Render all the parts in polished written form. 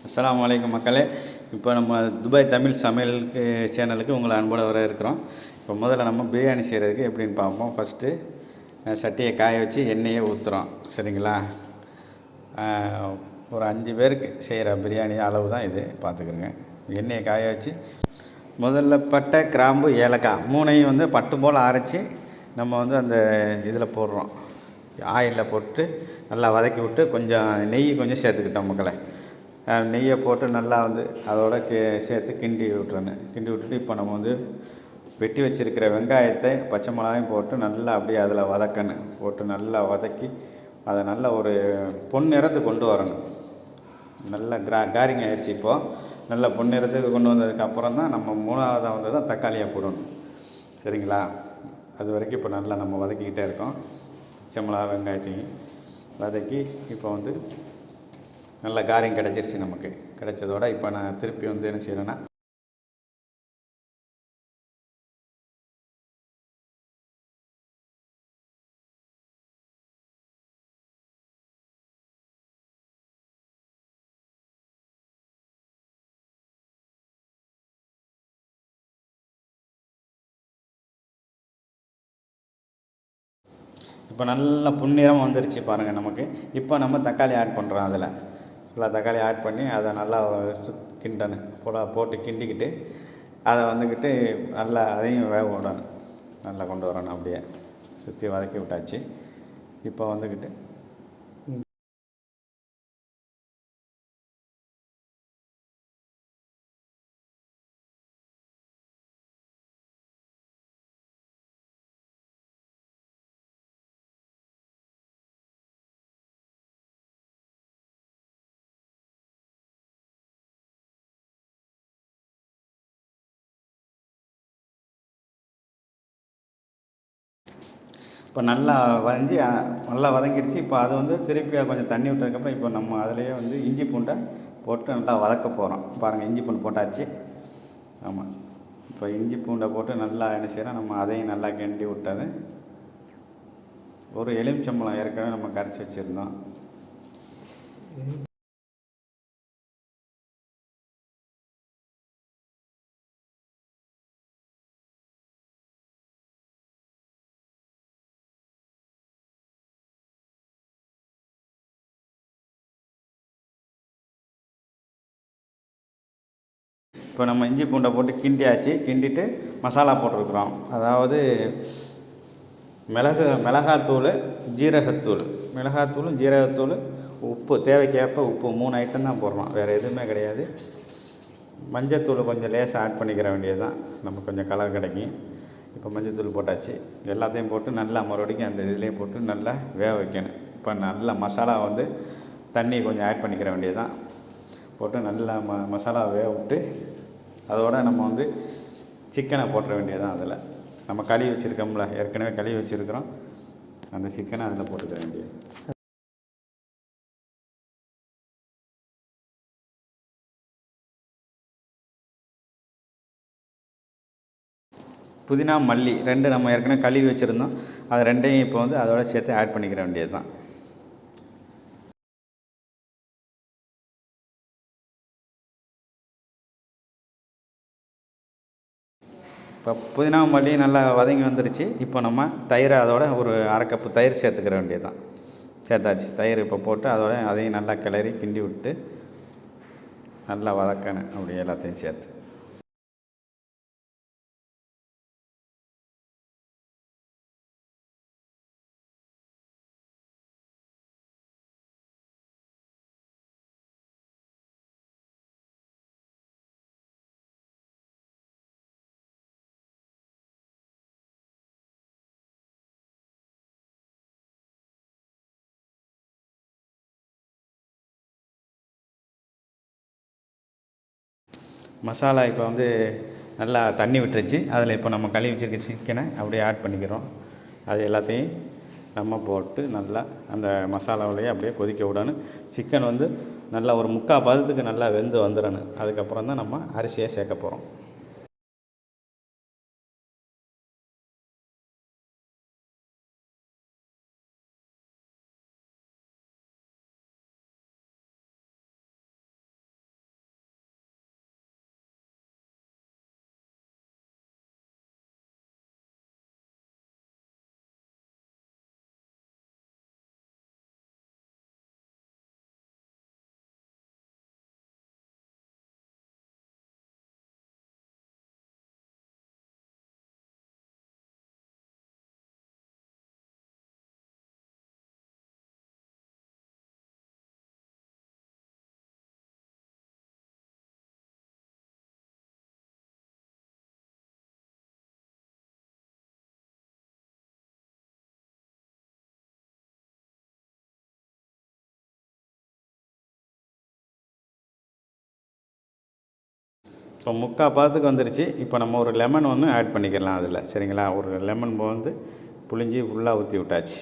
அஸ்ஸலாமு அலைக்கும் மக்களே. இப்போ நம்ம துபாய் தமிழ் சமையலுக்கு சேனலுக்கு உங்களை அன்போடு வர இருக்கிறோம். இப்போ முதல்ல நம்ம பிரியாணி செய்கிறதுக்கு எப்படின்னு பார்ப்போம். ஃபஸ்ட்டு சட்டியை காய வச்சு எண்ணெயை ஊற்றுறோம். சரிங்களா? ஒரு 5 பேருக்கு செய்கிற பிரியாணி அளவு தான் இது, பார்த்துக்குங்க. எண்ணெயை காய வச்சு முதல்ல பட்டை, கிராம்பு, ஏலக்காய் மூணையும் வந்து பட்டு போல் அரைச்சி நம்ம வந்து அந்த இதில் போடுறோம். ஆயிலில் போட்டு நல்லா வதக்கி விட்டு கொஞ்சம் நெய் கொஞ்சம் சேர்த்துக்கிட்டோம் மக்களை. நெய்யை போட்டு நல்லா வந்து அதோட சேர்த்து கிண்டி விட்டுட்டு இப்போ நம்ம வந்து வெட்டி வச்சுருக்கிற வெங்காயத்தை, பச்சை மிளகாயும் போட்டு நல்லா அப்படியே அதில் வதக்கணும். போட்டு நல்லா வதக்கி அதை நல்லா ஒரு பொன்னிறத்துக்கு கொண்டு வரணும். நல்லா காரிங் ஆகிடுச்சு. இப்போது நல்லா பொன்னிறத்துக்கு கொண்டு வந்ததுக்கப்புறம் தான் நம்ம மூணாவதாக வந்து தான் தக்காளியை போடணும். சரிங்களா? அது வரைக்கும் இப்போ நல்லா நம்ம வதக்கிக்கிட்டே இருக்கோம். பச்சை மிளகா, வெங்காயத்தையும் வதக்கி இப்போ வந்து நல்ல காரியம் கிடச்சிருச்சு. நமக்கு கிடைச்சதோட இப்போ நான் திருப்பி வந்து என்ன செய்கிறேன்னா, இப்போ நல்லா புன்னிறம் வந்துருச்சு பாருங்கள் நமக்கு. இப்போ நம்ம தக்காளி ஆட் பண்ணுறோம். அதில் ஃபுல்லாக தக்காளி ஆட் பண்ணி அதை நல்லா கிண்டணும். போட்டு கிண்டிக்கிட்டு அதை வந்துக்கிட்டு நல்லா அதையும் வேக விடணும். நல்லா கொண்டு வரணும். அப்படியே சுற்றி வதக்கி விட்டாச்சு. இப்போ வந்துக்கிட்டு இப்போ நல்லா நல்லா வதங்கிடுச்சு. இப்போ அது வந்து திருப்பி கொஞ்சம் தண்ணி விட்டதுக்கப்புறம் இப்போ நம்ம அதிலேயே வந்து இஞ்சி பூண்டை போட்டு நல்லா வதக்க போகிறோம். பாருங்கள், இஞ்சி பூண்டு போட்டாச்சு. ஆமாம், இப்போ இஞ்சி பூண்டை போட்டு நல்லா என்ன செய்கிறோம், நம்ம அதையும் நல்லா கிண்டி விட்டது. ஒரு எலுமிச்சம்பழம் ஏற்கனவே நம்ம கரைச்சி வச்சுருந்தோம். இப்போ நம்ம இஞ்சி பூண்டை போட்டு கிண்டிட்டு மசாலா போட்டிருக்குறோம். அதாவது மிளகாத்தூள், ஜீரகத்தூள், உப்பு, தேவைக்கேற்ப உப்பு, 3 ஐட்டம் தான் போடுறோம். வேறு எதுவுமே கிடையாது. மஞ்சத்தூள் கொஞ்சம் லேசாக ஆட் பண்ணிக்கிற வேண்டியது தான், நமக்கு கொஞ்சம் கலர் கிடைக்கும். இப்போ மஞ்சத்தூள் போட்டாச்சு. எல்லாத்தையும் போட்டு நல்லா மறுபடியும் அந்த இதிலே போட்டு நல்லா வேக வைக்கணும். இப்போ நல்லா மசாலா வந்து தண்ணி கொஞ்சம் ஆட் பண்ணிக்கிற வேண்டியது தான். போட்டு நல்லா மசாலா வேக விட்டு அதோடு நம்ம வந்து சிக்கனை போட்டுற வேண்டியது தான். அதில் நம்ம கழுவி வச்சுருக்கோம்ல, ஏற்கனவே கழுவி வச்சுருக்கிறோம். அந்த சிக்கனை அதில் போட்டுக்க வேண்டியது. புதினா, மல்லி 2 நம்ம ஏற்கனவே கழுவி வச்சுருந்தோம். அது 2ஐயும் இப்போ வந்து அதோட சேர்த்து ஆட் பண்ணிக்கிற வேண்டியது தான். இப்போ புதினா, மல்லி நல்லா வதங்கி வந்துருச்சு. இப்போ நம்ம தயிரை அதோட ஒரு 1/2 கப்பு தயிர் சேர்த்துக்கிற வேண்டியது தான். சேர்த்தாச்சு. தயிர் இப்போ போட்டு அதோட அதையும் நல்லா கிளறி கிண்டி விட்டு நல்லா வதக்கணும். அப்படி எல்லாத்தையும் சேர்த்து மசாலா இப்போ வந்து நல்லா தண்ணி விட்டுருச்சு. அதில் இப்போ நம்ம கழுவி வச்சுருக்க சிக்கனை அப்படியே ஆட் பண்ணிக்கிறோம். அது எல்லாத்தையும் நம்ம போட்டு நல்லா அந்த மசாலாவிலேயே அப்படியே கொதிக்க விடணும். சிக்கன் வந்து நல்லா ஒரு 3/4 பதத்துக்கு நல்லா வெந்து வந்துடணும். அதுக்கப்புறம் தான் நம்ம அரிசியை சேர்க்க போகிறோம். இப்போ முக்கால் பாதத்துக்கு வந்துருச்சு. இப்போ நம்ம ஒரு லெமன் ஒன்று ஆட் பண்ணிக்கலாம் அதில். சரிங்களா? ஒரு லெமன் வந்து புழிஞ்சி ஃபுல்லாக ஊற்றி விட்டாச்சு.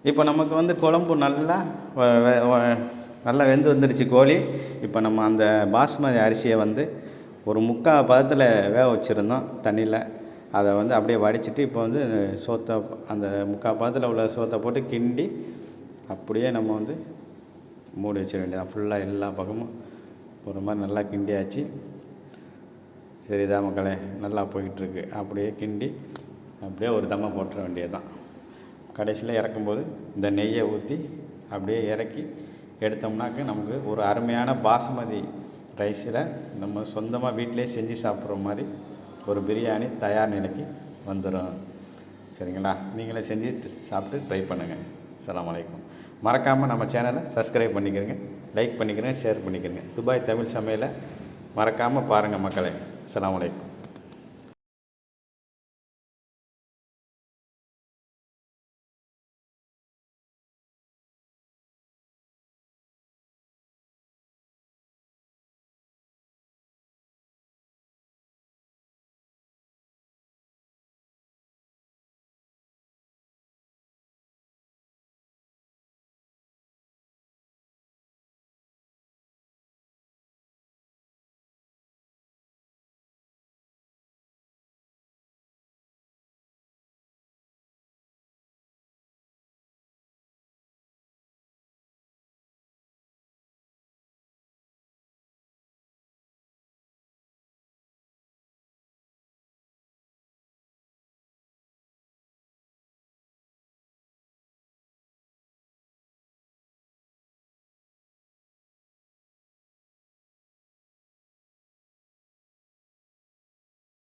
இப்போ நமக்கு வந்து குழம்பு நல்லா நல்லா வெந்து வந்துருச்சு கோழி. இப்போ நம்ம அந்த பாஸ்மதி அரிசியை வந்து ஒரு முக்கால் பதத்தில் வேக வச்சுருந்தோம் தண்ணியில். அதை வந்து அப்படியே வடிச்சிட்டு இப்போ வந்து சோத்தை அந்த முக்கால் பதத்தில் உள்ள சோத்தை போட்டு கிண்டி அப்படியே நம்ம வந்து மூடி வச்சிட வேண்டியதான். ஃபுல்லாக எல்லா பக்கமும் ஒரு மாதிரி நல்லா கிண்டியாச்சு. சரிதான் மக்களே, நல்லா போயிட்டுருக்கு. அப்படியே கிண்டி அப்படியே ஒரு தம்மை போட்டுற வேண்டியது தான். கடைசியில் இறக்கும்போது இந்த நெய்யை ஊற்றி அப்படியே இறக்கி எடுத்தோம்னாக்க நமக்கு ஒரு அருமையான பாஸ்மதி ரைஸில் நம்ம சொந்தமாக வீட்டிலே செஞ்சு சாப்பிட்ற மாதிரி ஒரு பிரியாணி தயார் நிலைக்கு வந்துடும். சரிங்களா? நீங்களே செஞ்சு சாப்பிட்டு ட்ரை பண்ணுங்கள். அஸ்ஸலாமு அலைக்கும். மறக்காமல் நம்ம சேனலை சப்ஸ்கிரைப் பண்ணிக்கிறங்க, லைக் பண்ணிக்கிறேன், ஷேர் பண்ணிக்கிறேங்க. துபாய் தமிழ் சமையலை மறக்காமல் பாருங்கள் மக்களே. அஸ்ஸலாமு அலைக்கும்.